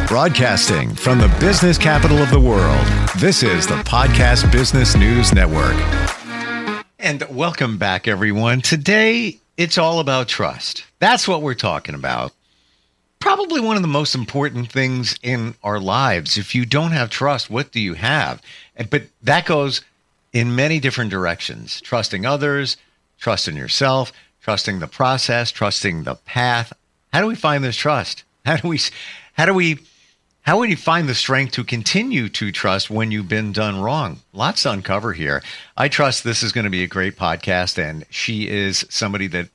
Broadcasting from the business capital of the world, this is the Podcast Business News Network. And welcome back, everyone. Today, it's all about trust. That's what we're talking about. Probably one of the most important things in our lives. If you don't have trust, what do you have? But that goes in many different directions. Trusting others, trusting yourself, trusting the process, trusting the path. How do we find this trust? How do you find the strength to continue to trust when you've been done wrong? Lots to uncover here. I trust this is going to be a great podcast, and she is somebody that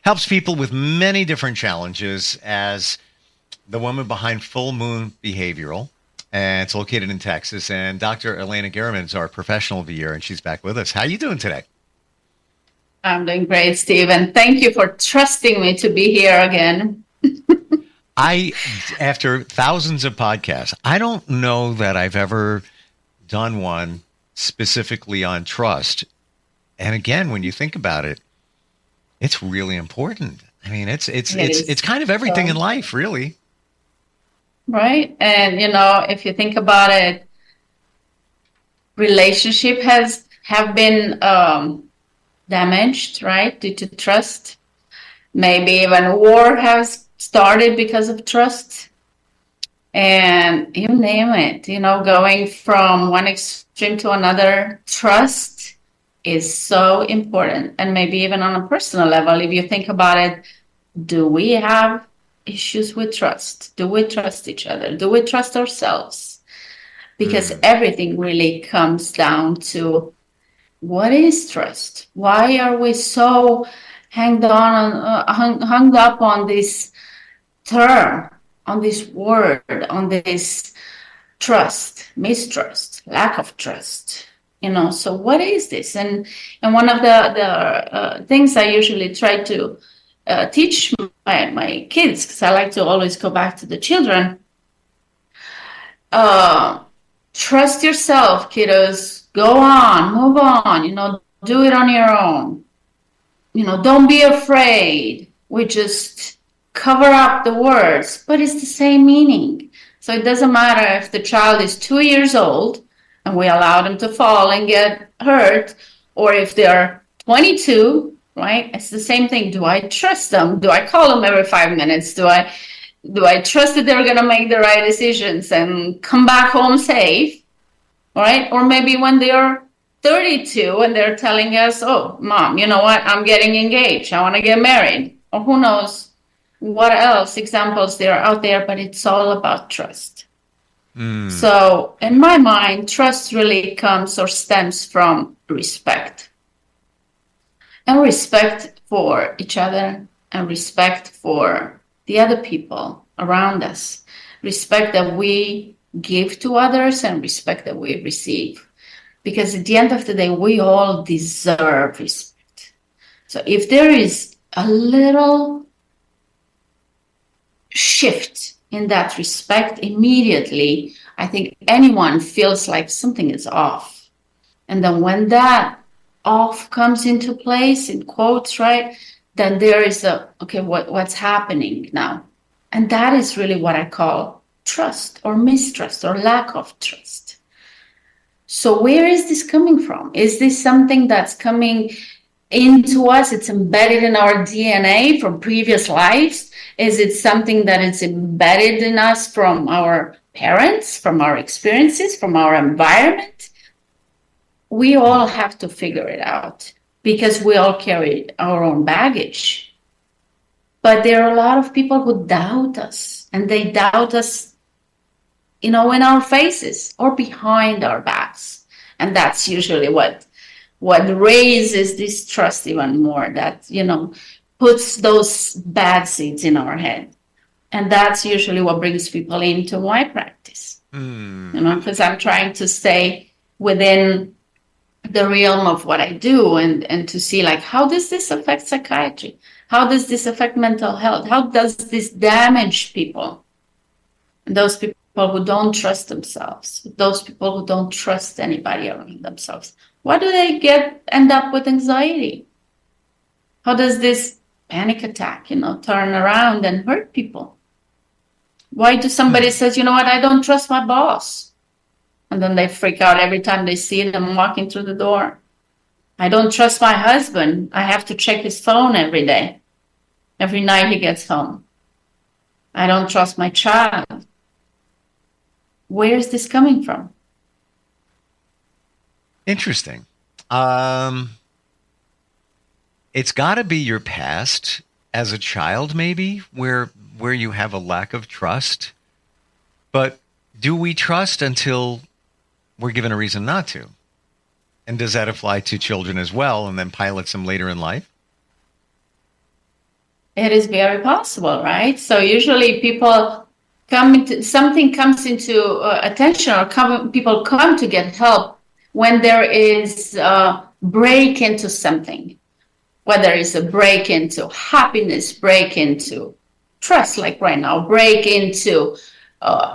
helps people with many different challenges as the woman behind Full Moon Behavioral, and it's located in Texas. And Dr. Elena Gherman is our professional of the year, and she's back with us. How are you doing today? I'm doing great, Steve, and thank you for trusting me to be here again. After thousands of podcasts, I don't know that I've ever done one specifically on trust. And again, when you think about it, it's really important. I mean, it's kind of everything in life, really. Right. And, if you think about it, relationship have been damaged, right, due to trust. Maybe even war has started because of trust, and you name it, going from one extreme to another. Trust is so important. And maybe even on a personal level, if you think about it, do we have issues with trust? Do we trust each other? Do we trust ourselves? Because everything really comes down to, what is trust? Why are we so hung up on this term, on this word, on this trust, mistrust, lack of trust? So what is this? And one of the things I usually try to teach my kids, because I like to always go back to the children, trust yourself, kiddos. Go on, move on, do it on your own. Don't be afraid. We just cover up the words, but it's the same meaning. So it doesn't matter if the child is 2 years old and we allow them to fall and get hurt, or if they're 22, right? It's the same thing. Do I trust them? Do I call them every 5 minutes? Do I trust that they're going to make the right decisions and come back home safe? All right. Or maybe when they're 32 and they're telling us, oh, Mom, you know what? I'm getting engaged. I want to get married. Or who knows what else examples there are out there, but it's all about trust. So in my mind, trust really comes or stems from respect. And respect for each other, and respect for the other people around us. Respect that we give to others, and respect that we receive. Because at the end of the day, we all deserve respect. So if there is a little shift in that respect, immediately, I think anyone feels like something is off. And then when that off comes into place, in quotes, right, then there is what's happening now? And that is really what I call trust or mistrust or lack of trust. So where is this coming from? Is this something that's coming into us? It's embedded in our DNA from previous lives? Is it something that is embedded in us from our parents, from our experiences, from our environment? We all have to figure it out, because we all carry our own baggage. But there are a lot of people who doubt us, and they doubt us, in our faces or behind our backs. And that's usually what raises this trust even more, that, puts those bad seeds in our head. And that's usually what brings people into my practice, because I'm trying to stay within the realm of what I do, and to see, like, how does this affect psychiatry? How does this affect mental health? How does this damage people? And those people who don't trust themselves, those people who don't trust anybody around themselves, why do they end up with anxiety? How does this panic attack, turn around and hurt people? Why do somebody says, you know what, I don't trust my boss? And then they freak out every time they see them walking through the door. I don't trust my husband. I have to check his phone every day, every night he gets home. I don't trust my child. Where is this coming from? Interesting. It's got to be your past as a child, maybe, where you have a lack of trust. But do we trust until we're given a reason not to? And does that apply to children as well, and then pilots them later in life? It is very possible, right? So usually people something comes into attention, or people come to get help when there is a break into something, whether it's a break into happiness, break into trust, like right now, break into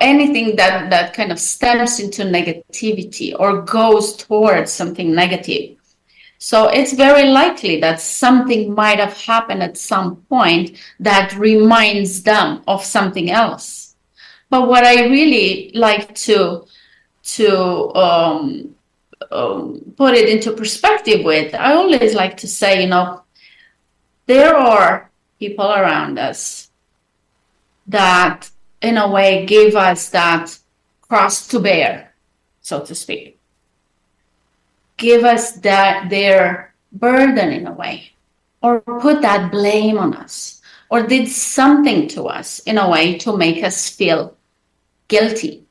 anything that kind of stems into negativity or goes towards something negative. So it's very likely that something might have happened at some point that reminds them of something else. But what I really like to put it into perspective with, I always like to say, you know, there are people around us that in a way gave us that cross to bear, so to speak. Give us that their burden in a way, or put that blame on us, or did something to us in a way to make us feel guilty,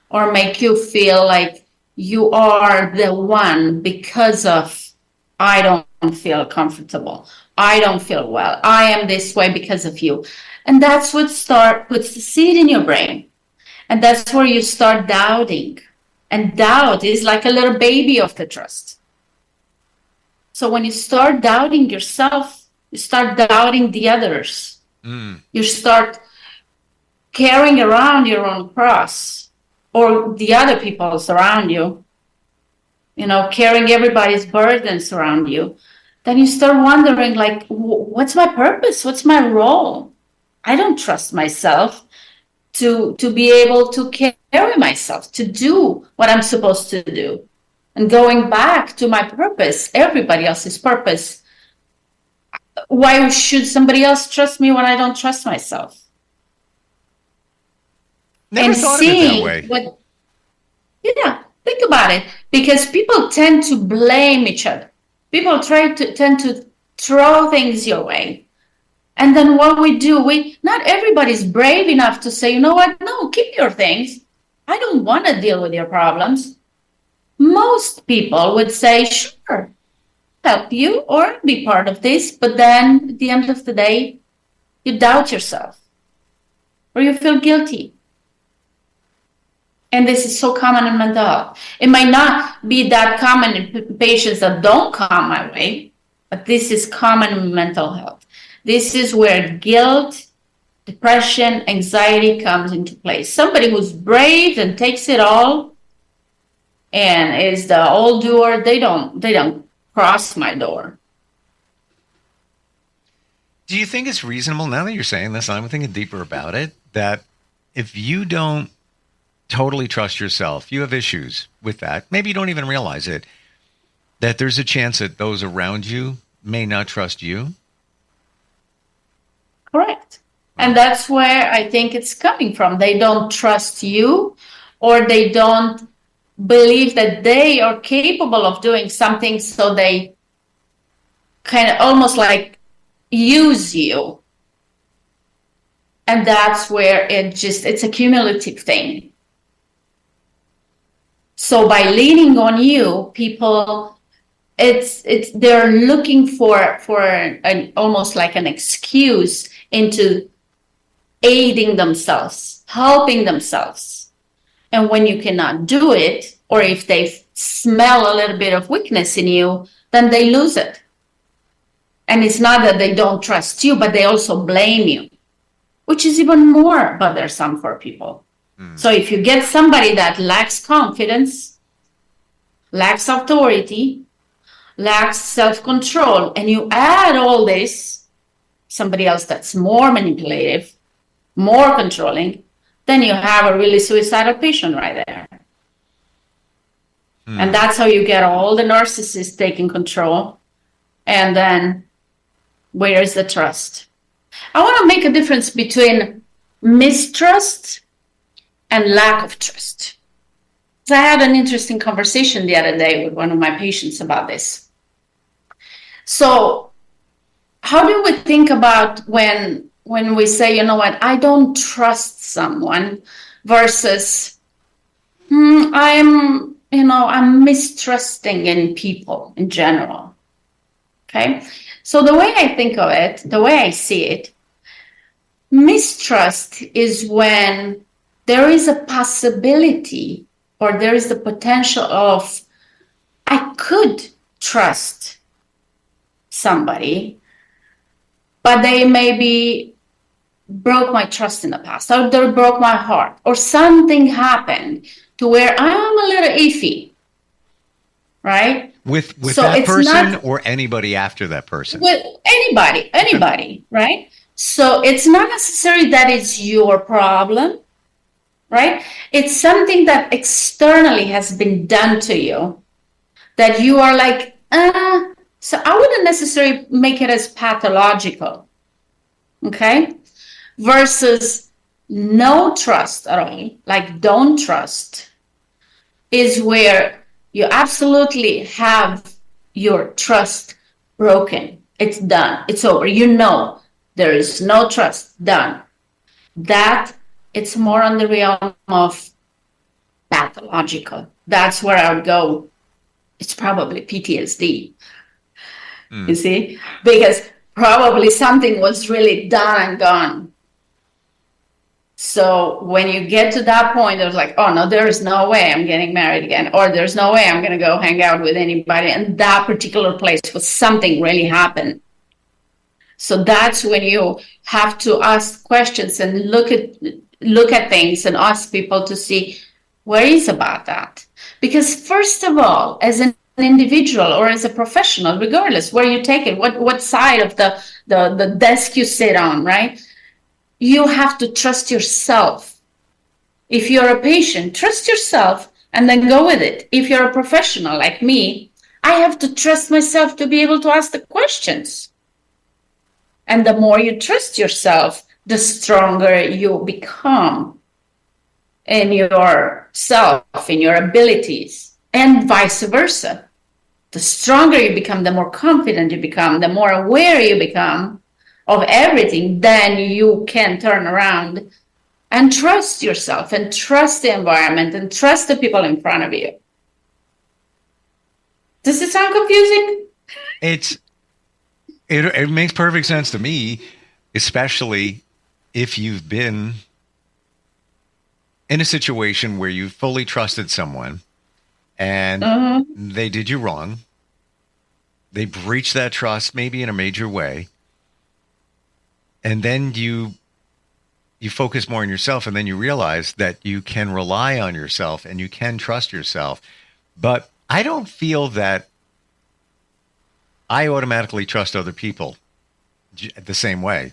or make you feel like you are the one because of, I don't feel comfortable, I don't feel well, I am this way because of you. And that's what puts the seed in your brain. And that's where you start doubting. And doubt is like a little baby of the trust. So when you start doubting yourself, you start doubting the others. You start carrying around your own cross, or the other people's around you, you know, carrying everybody's burdens around you. Then you start wondering, like, what's my purpose? What's my role? I don't trust myself to be able to carry myself, to do what I'm supposed to do. And going back to my purpose, everybody else's purpose, why should somebody else trust me when I don't trust myself? Never thought of it that way. Yeah, think about it. Because people tend to blame each other. People tend to throw things your way. And then what we do, not everybody's brave enough to say, you know what, no, keep your things. I don't want to deal with your problems. Most people would say, sure, help you or be part of this. But then at the end of the day, you doubt yourself or you feel guilty. And this is so common in mental health. It might not be that common in patients that don't come my way, but this is common in mental health. This is where guilt, depression, anxiety comes into place. Somebody who's brave and takes it all and is the all doer, they don't cross my door. Do you think it's reasonable, now that you're saying this, I'm thinking deeper about it, that if you don't totally trust yourself, you have issues with that, maybe you don't even realize it, that there's a chance that those around you may not trust you? Correct. And that's where I think it's coming from. They don't trust you, or they don't believe that they are capable of doing something, so they kind of almost like use you. And that's where it's a cumulative thing. So by leaning on you, people, they're looking for an almost like an excuse into aiding themselves, helping themselves. And when you cannot do it, or if they smell a little bit of weakness in you, then they lose it. And it's not that they don't trust you, but they also blame you, which is even more bothersome for people. So if you get somebody that lacks confidence, lacks authority, lacks self-control, and you add all this, somebody else that's more manipulative, more controlling, then you have a really suicidal patient right there. And that's how you get all the narcissists taking control. And then where is the trust? I want to make a difference between mistrust and lack of trust. So I had an interesting conversation the other day with one of my patients about this. So how do we think about when we say, you know what, I don't trust someone versus I'm mistrusting in people in general. Okay. So the way I think of it, the way I see it, mistrust is when there is a possibility or there is the potential of, I could trust somebody, but they maybe broke my trust in the past, or they broke my heart, or something happened to where I'm a little iffy, right? With so that person or anybody after that person? With anybody, right? So it's not necessarily that it's your problem, right? It's something that externally has been done to you that you are like, so I wouldn't necessarily make it as pathological, okay? Versus no trust at all, like don't trust, is where you absolutely have your trust broken. It's done. It's over. You know, there is no trust. Done. That it's more on the realm of pathological. That's where I would go. It's probably PTSD. You see? Because probably something was really done and gone. So when you get to that point, it's like, oh no, there is no way I'm getting married again, or there's no way I'm going to go hang out with anybody in that particular place because something really happened. So that's when you have to ask questions and look at things and ask people to see where is about that. Because first of all, as an individual or as a professional, regardless where you take it, what side of the desk you sit on, right? You have to trust yourself. If you're a patient, trust yourself and then go with it. If you're a professional like me, I have to trust myself to be able to ask the questions. And the more you trust yourself, the stronger you become in yourself, in your abilities, and vice versa. The stronger you become, the more confident you become, the more aware you become of everything, then you can turn around and trust yourself and trust the environment and trust the people in front of you. Does it sound confusing? It makes perfect sense to me, especially if you've been in a situation where you fully trusted someone and they did you wrong. They breached that trust, maybe in a major way. And then you focus more on yourself, and then you realize that you can rely on yourself and you can trust yourself. But I don't feel that I automatically trust other people the same way.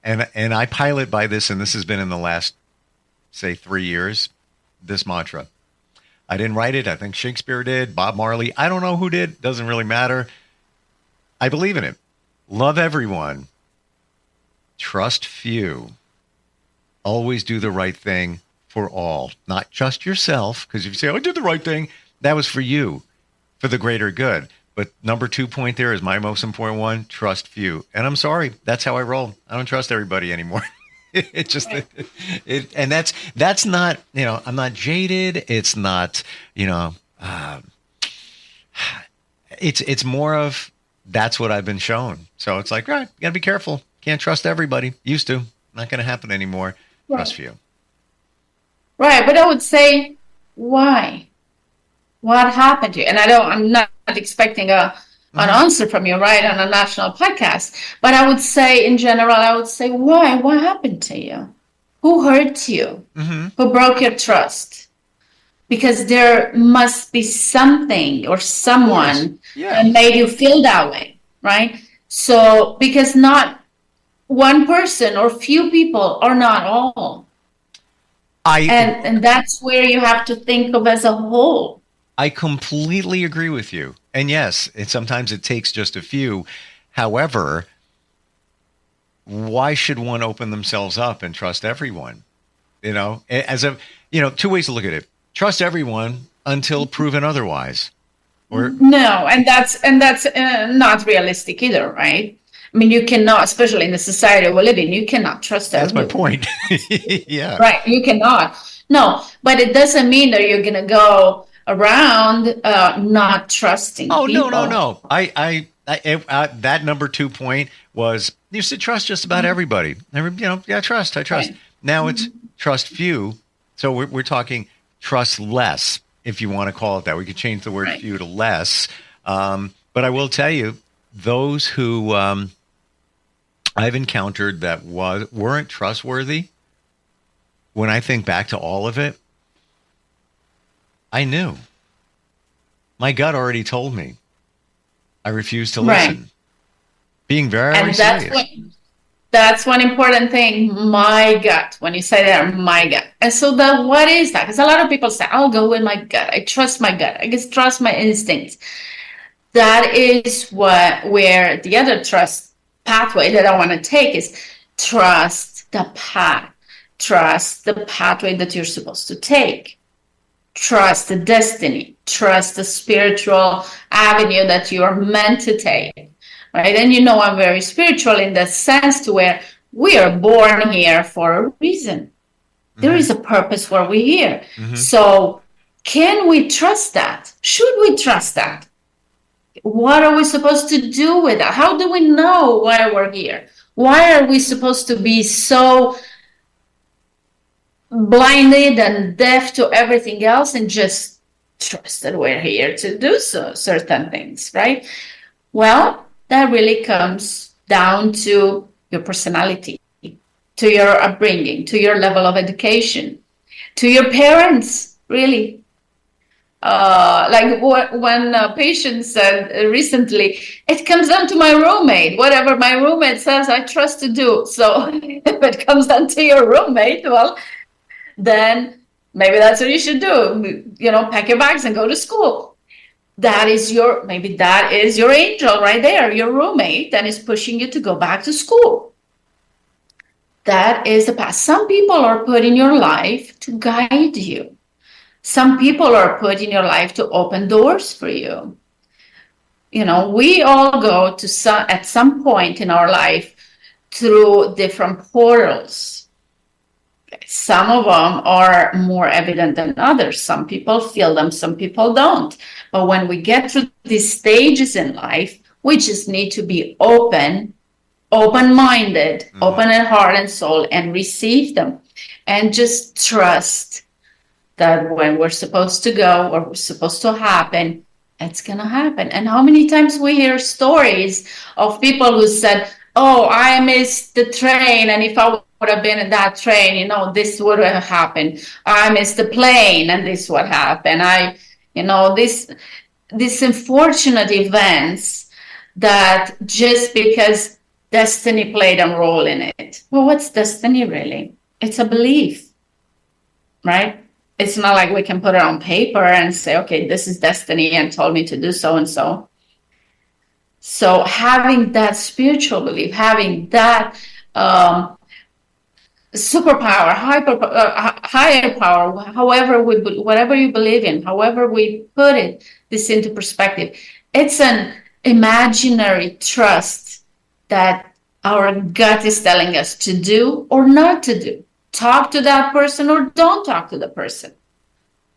And I pilot by this, and this has been in the last, say, 3 years, this mantra. I didn't write it. I think Shakespeare did, Bob Marley. I don't know who did. Doesn't really matter. I believe in it. Love everyone. Trust few. Always do the right thing for all, not just yourself. Because if you say, I did the right thing, that was for you, for the greater good. But number 2 point there is my most important one, trust few. And I'm sorry, that's how I roll. I don't trust everybody anymore. It just, and that's not, I'm not jaded. It's not, it's more of, that's what I've been shown. So it's like, right, you gotta be careful. Can't trust everybody. Used to. Not going to happen anymore. Right. Trust few. Right, but I would say, why? What happened to you? And I'm not expecting an answer from you, right, on a national podcast. But I would say, in general, why? What happened to you? Who hurt you? Who broke your trust? Because there must be something or someone that made you feel that way, right? So, because not one person or few people or not all. And that's where you have to think of as a whole. I completely agree with you. And yes, sometimes it takes just a few. However, why should one open themselves up and trust everyone? Two ways to look at it. Trust everyone until proven otherwise. No, and that's not realistic either, right? I mean, you cannot, especially in the society we live in, you cannot trust everyone. That's my point. Yeah. Right, you cannot. No, but it doesn't mean that you're going to go around not trusting people. No. I that number 2 point was you should trust just about everybody. I trust. Right. Now it's trust few. So we're talking trust less, if you want to call it that. We could change the word few to less. But I will tell you, those who I've encountered that weren't trustworthy, when I think back to all of it, I knew. My gut already told me. I refused to listen. Being very serious. That's one important thing, my gut. When you say that, my gut. And so what is that? Because a lot of people say, I'll go with my gut. I trust my gut. I just trust my instincts. That is where the other trust pathway that I want to take is trust the path. Trust the pathway that you're supposed to take. Trust the destiny. Trust the spiritual avenue that you are meant to take. Right? And I'm very spiritual in the sense to where we are born here for a reason. Mm-hmm. There is a purpose why we're here. Mm-hmm. So can we trust that? Should we trust that? What are we supposed to do with that? How do we know why we're here? Why are we supposed to be so blinded and deaf to everything else and just trust that we're here to do certain things, right? Well, that really comes down to your personality, to your upbringing, to your level of education, to your parents, really. When a patient said recently, it comes down to my roommate. Whatever my roommate says, I trust to do. So if it comes down to your roommate, well, then maybe that's what you should do. Pack your bags and go to school. That is your angel right there, your roommate, that is pushing you to go back to school. That is the path. Some people are put in your life to guide you. Some people are put in your life to open doors for you. We all go at some point in our life through different portals. Some of them are more evident than others. Some people feel them, some people don't. But when we get through these stages in life, we just need to be open-minded, open in heart and soul, and receive them. And just trust that when we're supposed to go or we're supposed to happen, it's going to happen. And how many times we hear stories of people who said, oh, I missed the train, and if I would have been in that train, this would have happened. I missed the plane, and this would happen. These unfortunate events that just because destiny played a role in it. Well, what's destiny really? It's a belief, right? It's not like we can put it on paper and say, okay, this is destiny and told me to do so and so. So having that spiritual belief, having that superpower, higher power, whatever you believe in, however we put this into perspective, it's an imaginary trust that our gut is telling us to do or not to do. Talk to that person or don't talk to the person.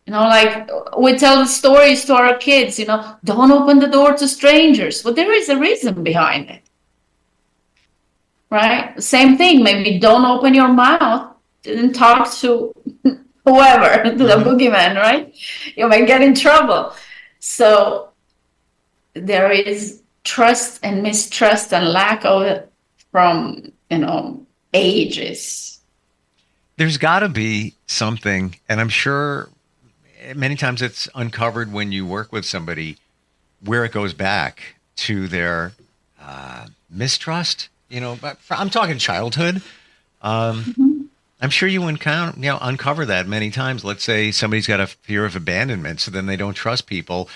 Like we tell the stories to our kids, don't open the door to strangers. Well, there is a reason behind it. Right? Same thing. Maybe don't open your mouth and talk to whoever, to the boogeyman, right? You might get in trouble. So there is trust and mistrust and lack of it from, ages. There's got to be something, and I'm sure many times it's uncovered when you work with somebody, where it goes back to their mistrust, but I'm talking childhood. I'm sure you uncover that many times. Let's say somebody's got a fear of abandonment, so then they don't trust people.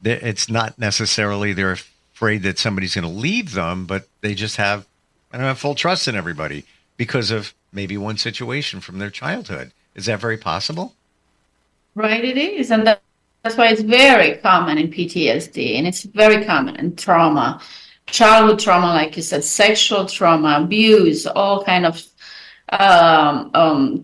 It's not necessarily they're afraid that somebody's going to leave them, but they just have, I don't have full trust in everybody because of maybe one situation from their childhood. Is that very possible? Right, it is. And that's why it's very common in PTSD, and it's very common in trauma, childhood trauma, like you said, sexual trauma, abuse, all kind of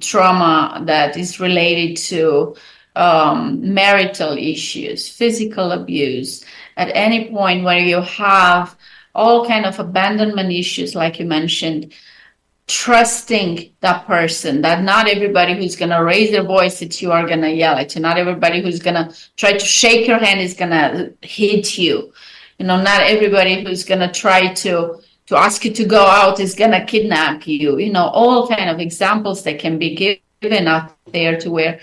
trauma that is related to marital issues, physical abuse. At any point where you have all kind of abandonment issues, like you mentioned, trusting that person, that not everybody who's going to raise their voice at you are going to yell at you. Not everybody who's going to try to shake your hand is going to hit you. Not everybody who's going to try to ask you to go out is going to kidnap you. All kind of examples that can be given out there to where,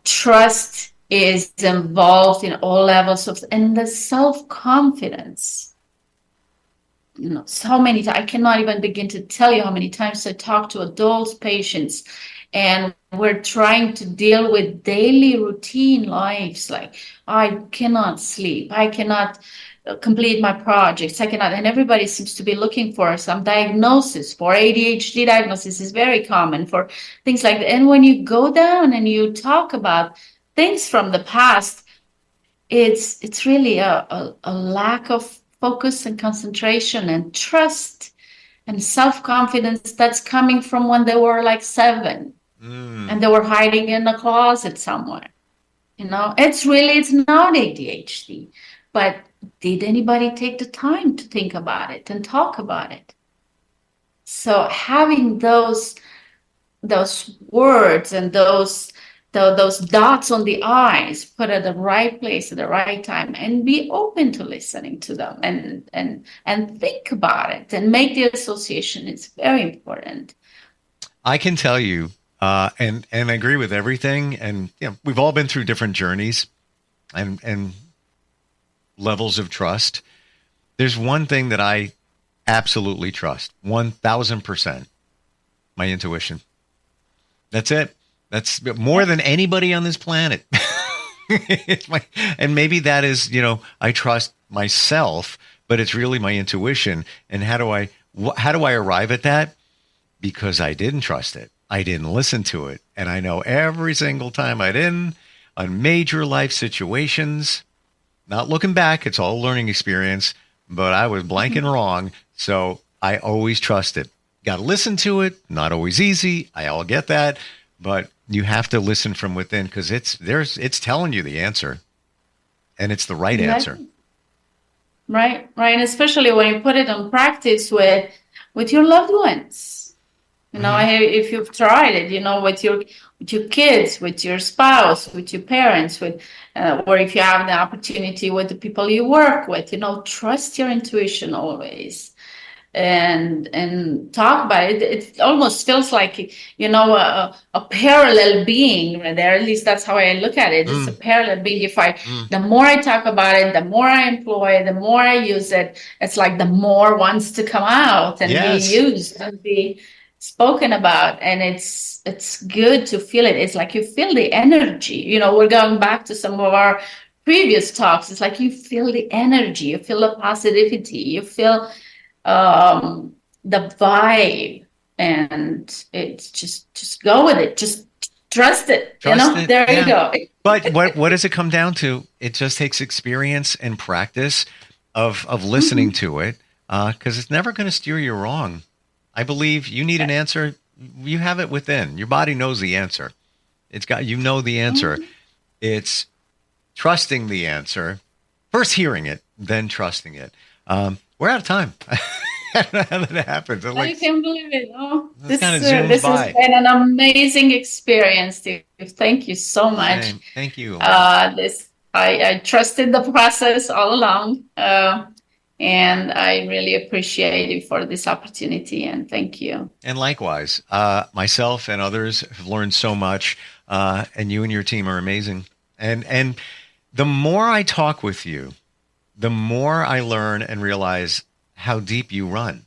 trust is involved in all levels and the self-confidence. So many times, I cannot even begin to tell you how many times I talk to adults, patients, and we're trying to deal with daily routine lives. Like, I cannot sleep. I cannot complete my projects. I cannot. And everybody seems to be looking for some diagnosis. For ADHD diagnosis is very common for things like that. And when you go down and you talk about things from the past, it's really a lack of focus and concentration and trust and self-confidence that's coming from when they were like 7 and they were hiding in a closet somewhere. It's not ADHD, but did anybody take the time to think about it and talk about it? So having those words and those dots on the I's put at the right place at the right time, and be open to listening to them and think about it and make the association. It's very important. I can tell you, and I agree with everything. And we've all been through different journeys and levels of trust. There's one thing that I absolutely trust, 1,000%, my intuition. That's it. That's more than anybody on this planet. And maybe that is, I trust myself, but it's really my intuition. And how do I arrive at that? Because I didn't trust it. I didn't listen to it. And I know every single time on major life situations, not looking back, it's all a learning experience, but I was blank and wrong. So I always trust it. Got to listen to it. Not always easy. I all get that. But you have to listen from within because it's telling you the answer, and it's the right answer. Right. And especially when you put it in practice with your loved ones. If you've tried it, with your kids, with your spouse, with your parents, or if you have the opportunity with the people you work with, trust your intuition always. And talk about it. It almost feels like a parallel being there. At least that's how I look at it. It's a parallel being. The more I talk about it, the more I employ it, the more I use it, it's like the more wants to come out and be used and be spoken about. And it's good to feel it. It's like you feel the energy. We're going back to some of our previous talks. It's like you feel the energy, you feel the positivity, you feel the vibe, and it's just go with it. Just trust it. There you go. But what does it come down to? It just takes experience and practice of listening to it, because it's never going to steer you wrong. I believe you need an answer. You have it within. Your body knows the answer. The answer. It's trusting the answer. First hearing it, then trusting it. We're out of time. I don't know how that happens. I can't believe it. This by. has been an amazing experience, Steve. Thank you so much. Same. Thank you. I trusted the process all along, and I really appreciate you for this opportunity. And thank you. And likewise, myself and others have learned so much, and you and your team are amazing. And the more I talk with you, the more I learn and realize how deep you run.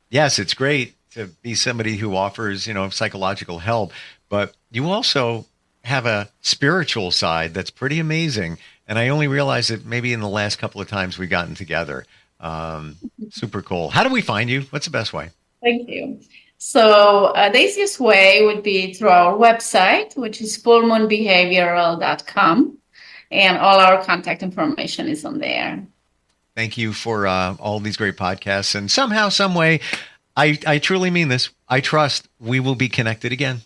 Yes, it's great to be somebody who offers, psychological help, but you also have a spiritual side that's pretty amazing. And I only realized it maybe in the last couple of times we've gotten together. Super cool. How do we find you? What's the best way? Thank you. So the easiest way would be through our website, which is fullmoonbehavioral.com. And all our contact information is on there. Thank you for all these great podcasts. And somehow, some way, I truly mean this. I trust we will be connected again.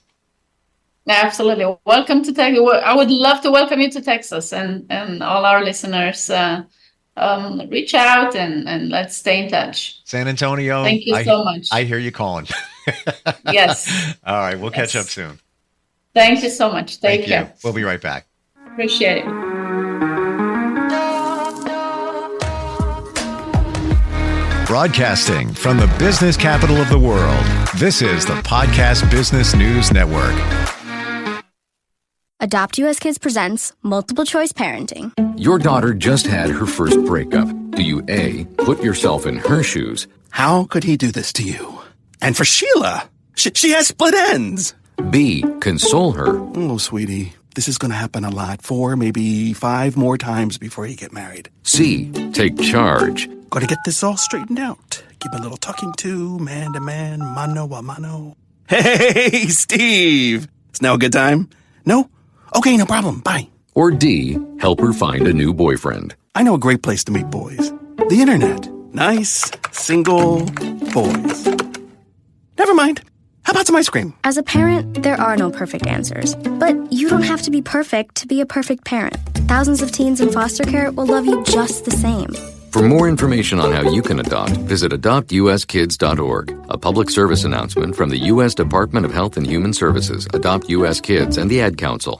Absolutely. Welcome to Texas. I would love to welcome you to Texas, and all our listeners reach out and let's stay in touch. San Antonio. Thank you so much. I hear you calling. Yes. All right. We'll catch up soon. Thank you so much. Take care. You. We'll be right back. Appreciate it. Broadcasting from the business capital of the world, this is the Podcast Business News Network. Adopt US Kids presents Multiple Choice Parenting. Your daughter just had her first breakup. Do you A, put yourself in her shoes? How could he do this to you? And for Sheila, she has split ends. B, console her. Oh, sweetie, this is going to happen a lot. 4, maybe 5 more times before you get married. C, take charge. Got to get this all straightened out. Give a little talking to, man to man, mano a mano. Hey, Steve! Is now a good time? No? Okay, no problem. Bye. Or D, help her find a new boyfriend. I know a great place to meet boys. The internet. Nice, single boys. Never mind. How about some ice cream? As a parent, there are no perfect answers. But you don't have to be perfect to be a perfect parent. Thousands of teens in foster care will love you just the same. For more information on how you can adopt, visit adoptuskids.org. A public service announcement from the U.S. Department of Health and Human Services, Adopt U.S. Kids, and the Ad Council.